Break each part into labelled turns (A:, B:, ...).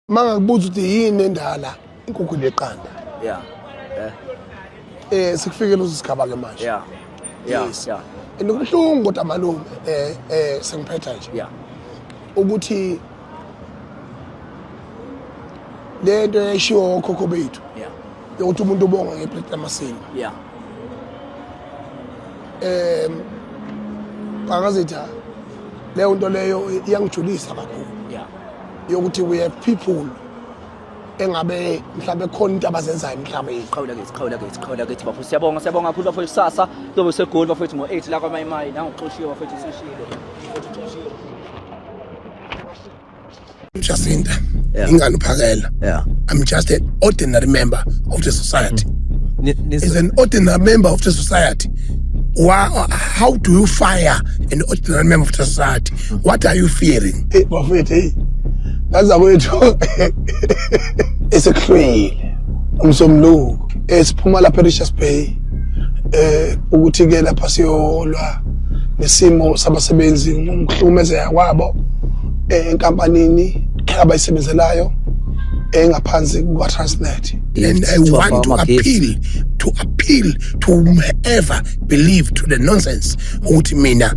A: Mangakubuza ukuthi yini endala inkukhu leqanda.
B: Yeah.
A: Sikufike leso sigaba ke manje.
B: Yeah.
A: Yes.
B: Yeah.
A: Enokuhlungu kodwa malume sengiphetha nje.
B: Yeah.
A: Ukuthi lento yeshiwo okhokho bethu.
B: Yeah.
A: Yokuthi umuntu ubonga ngeplate lamasini.
B: Yeah.
A: Bangazitha leyo nto leyo iyangijulisa kakhulu.
B: Yeah.
A: Yokuthi we have people engabe mhlawumbe khona into abazenzayo emhlabeni.
B: Qhawula kithi bafowethu siyabonga kakhulu bafowethu sasa kuzobe segoli bafowethu ngo8 la kwaMayimayi nangoxoshiwe bafowethu sishilo.
A: Jacinta, ingane uphakela.
B: Yeah.
A: I'm just an ordinary member of the society. As an ordinary member of the society, how do you fire an ordinary member of the society? What are you fearing? Bafethu, nazakwethu esekhwele umsomluko esiphuma lapha eRichards Bay ukuthi ke lapha siyolwa nesimo sabasebenzi ngumhlukumezeka kwabo enkampanini abayisebenzelayo engaphansi kwa Transnet. And I want to appeal to whoever believe to the nonsense ukuthi mina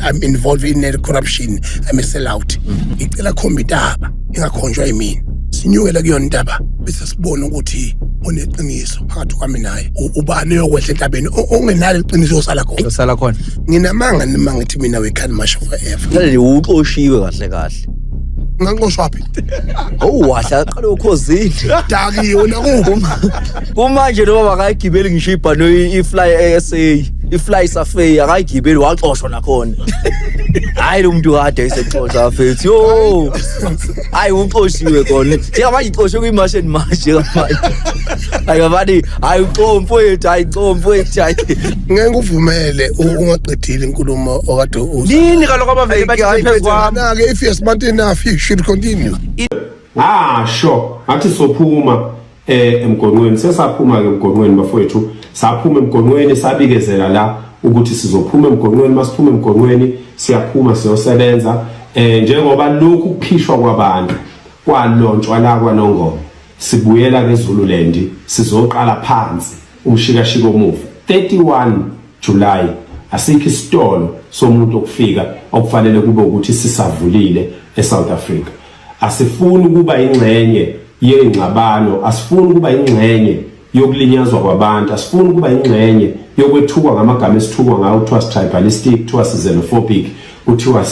A: I'm involved in the corruption, I'm a sellout. Ngicela khomba intaba ingakhonjwa yimina. Sinyukela kuyona intaba bese sibona ukuthi oneqiniso phakathi kwami naye ubani yokwehla entabeni ongenalo iqiniso osala khona. Nginamanga nima ngithi mina we can march forever.
B: Ngale uxoshiwe kahle.
A: Nganqoshwa phi?
B: Wahla qala ukhozini.
A: Daki yona
B: kumanje noma bakayigibeli ngisho ibhano ifly SA ifly safari akayigibeli waxoshwa nakhona. Hayi lo muntu kade isexoxa afethu yo hayi uxoshiwe khona njengamanje ixoshwe kwimarshal manje kamanje ayabani hayi uxomfo yethu hayi uxomfo yethu
A: ngeke uvumele ungaqedile inkulumo okade
B: nini kaloku abaveli bathi phezulu
A: ke if you smart enough you should continue.
C: Sure athi sophuma emgonqweni sesaphuma ke emgonqweni bafowethu saphuma emgonqweni sabikezela la ukuthi sizophuma emgonqweni masiphuma emgonqweni siyaphuma siyosebenza njengoba lokhu kuphishwa kwabantu kwalontshwa la kwaNongoma sibuyela ke Zululand sizoqala phansi umshikashiko omuva 31 July asikho isitolo somuntu okufika okufanele kube ukuthi sisavulile eSouth Africa. Asifuni kuba ingxenye yengxabano, asifuni kuba ingxenye yokulinyazwa kwabantu, asifuni kuba ingxenye yokwethukwa ngamagama esithukwa ngawo kuthiwa tribalistic, kuthiwa xenophobic, kuthiwa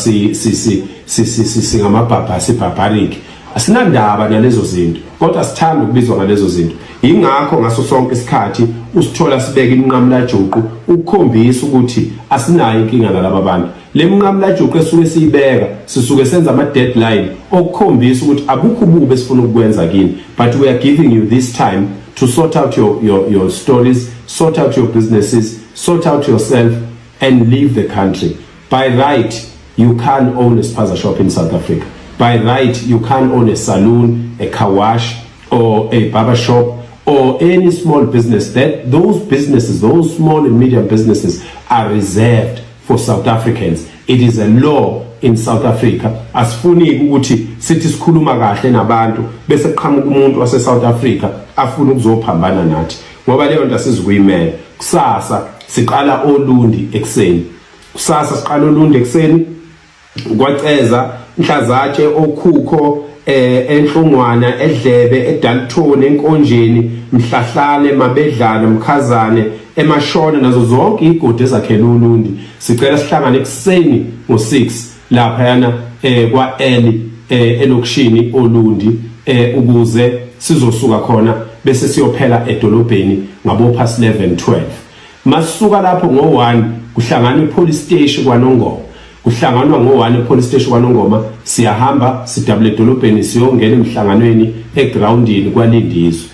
C: ngamabhabha barbaric. Asinandaba nalezo zinto kodwa sithanda ukubizwa ngalezo zinto. Ingakho ngaso sonke isikhathi usithola sibeka iminqamla juqu ukukhombisa ukuthi asinayo inkinga nalabo bantu. Le minqamla juqu esuke siyibeka sisuke senza ama deadline okukhombisa ukuthi abukho ubube sifuna ukwenza kini, but we are giving you this time to sort out your stories, sort out your businesses, sort out yourself and leave the country. By right you can't own a spaza shop in South Africa. By right you can't own a saloon, a car wash or a barber shop or any small business. Those small and medium businesses are reserved for South Africans. It is a law in South Africa. Asifuni ukuthi sithi sikhuluma kahle nabantu bese kuqhamuka umuntu wase South Africa afuna ukuzophambana nathi. Ngoba leyo nto sizikuyimela. Kusasa siqala olundi ekseni. Kusasa siqala olundi ekseni kwaceza mhlazatshe okhukho enhlungwana edlebe eDalton enkonjeni mhlahlane mabedlana mkhazane emashona nazo zonke igodi ezakhela ulundi sicela sihlangane ekseni ngo6 lapha yana kwa elokishini olundi ukuze sizosuka khona bese siyophela edolobheni ngabo past 11:12 masuka lapho ngo1 kuhlangana ipolice station kwaNongoma kuhlanganwa ngo1 epolice station kwaNongoma siyahamba sidabule edolobheni siyongena emhlanganweni egroundini kwalindizwe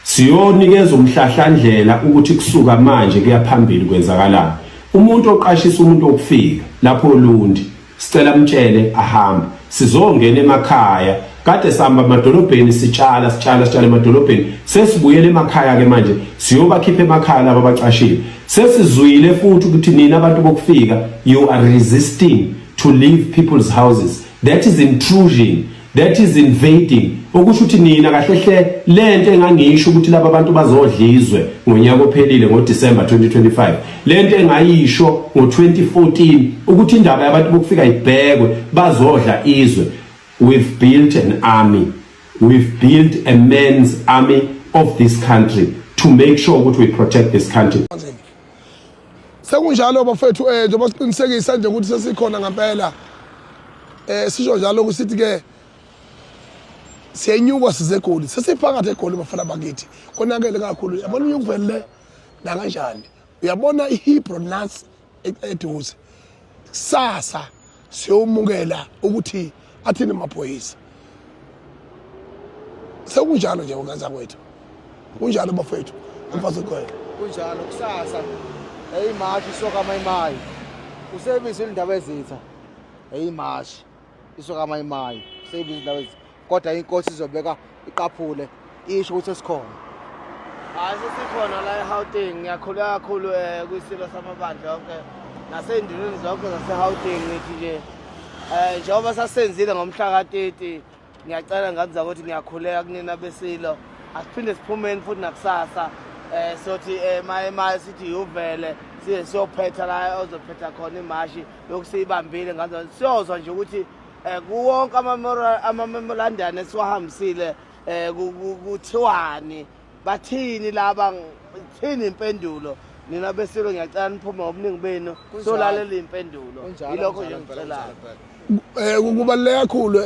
C: siyonikeza umhlahlandlela ukuthi kusuka manje kuyaphambili kwenzakalana. Umuntu oqashisa umuntu okufika lapho olundi sicela mtshele ahamba sizongena emakhaya kade sihamba emadolobheni sitshala emadolobheni sesibuyele emakhaya ke manje siyobakhipha emakhaya laba abacashile sesizwile futhi ukuthi nina abantu bokufika you are resisting to leave people's houses. That is intrusion. that is invading. Okusho ukuthi nina kahle hle lento engangisho ukuthi laba bantu bazodlizwe ngonyaka ophelile ngoDecember 2025. Lento engayisho ngo2014 ukuthi indaba yabantu bokufika ibhekwe bazodla izwe. We've built an army. We've built a men's army of this country to make sure that we protect this country.
A: Sekunjalo bafethu njengoba siqinisekisa nje ukuthi sesikhona ngempela sisho njalo ukuthi ke siyenyuka sizegoli sesiphakathi egoli bafana bakithi konakele kakhulu yabona unyukuvele la kanjani uyabona iHebrew Nance eduze sasa siyomukela ukuthi athini maphoyisa sekunjalo nje ukwenza kwethu kunjalo bafethu umfazi kwethu
D: kunjalo kusasa eyimashi isoka mayimayi usebenzisa indaba ezitha eyimashi isoka mayimayi usebenzisa indaba ezitha kodwa inkosi izobeka iqaphule isho ukuthi esikhona
E: sikhona la eGauteng ngiyakhuleka kakhulu kwisilo samabandla yonke nasenduneni zonke zaseGauteng nithi nje njengoba sasenzile ngomhla ka30 ngiyacela ngathi ukuthi ngiyakhuleka kunina besilo asiphinde siphumeni futhi nakusasa sothi maye sithi uvele size siyophetha la ozophetha khona imashi yokusibambile ngathi siyozwa nje ukuthi kuwonke ama-memorandum esiwahambisile kuthiwani bathini laba thini impendulo nina besilo ngiyacela niphume ngobuningi benu solalela impendulo yilokho nje ngicelayo
A: kubaluleke kakhulu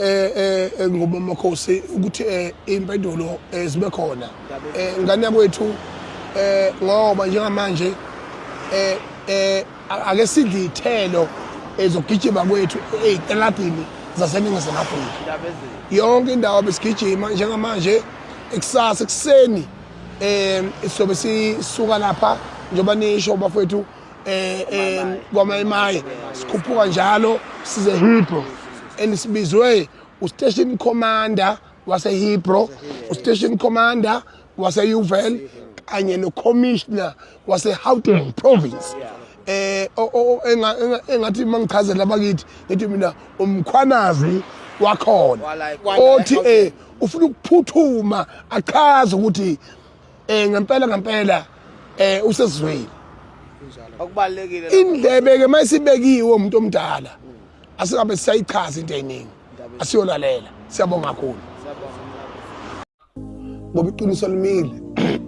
A: ngoba amakhosi ukuthi impendulo zibe khona ngane yakwethu ngoba njengamanje ake sidle ithelo ezogijima kwethu eziqeladini zaseNingizimu Afrika yonke indawo besigijima njengamanje ekusasa ekseni sizobe sisuka lapha njengoba nisho bafethu kwamayimayi sikhuphuka njalo size Hebrew enisibizwe ustation commander wase Hebrew ustation commander wase Uvel kanye no-commissioner wase-Gauteng province engathi mangichazela abakithi ngithi mina umkhwanazi wakhona othi ufuna ukuphuthuma achaze ukuthi ngempela usesizweni
E: okubalekile
A: indlebe ke mayisibekiwe umuntu omdala asikabe sisayichaza into eyiningi asiyolalela siyabonga kakhulu ngoba iqiniso limile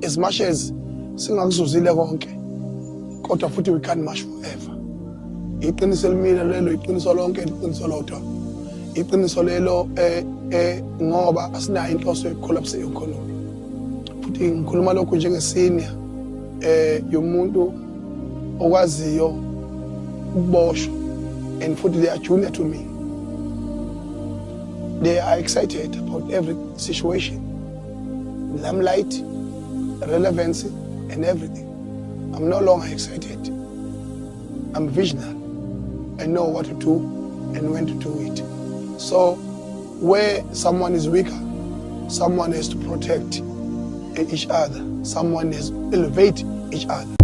A: as much as singakuzuzile konke kodwa futhi we can't march forever iqiniso limile lelo iqiniso lonke iqiniso lodwa iqiniso lelo ngoba asinayo inhloso yokucollapse economy futhi ngikhuluma lokho njengesenior yomuntu okwaziyo ukuboshwa and futhi they are junior to me they are excited about every situation limelight relevancy and everything. I'm no longer excited. I'm visionary. I know what to do and when to do it. So where someone is weaker, someone has to protect each other. Someone has to elevate each other.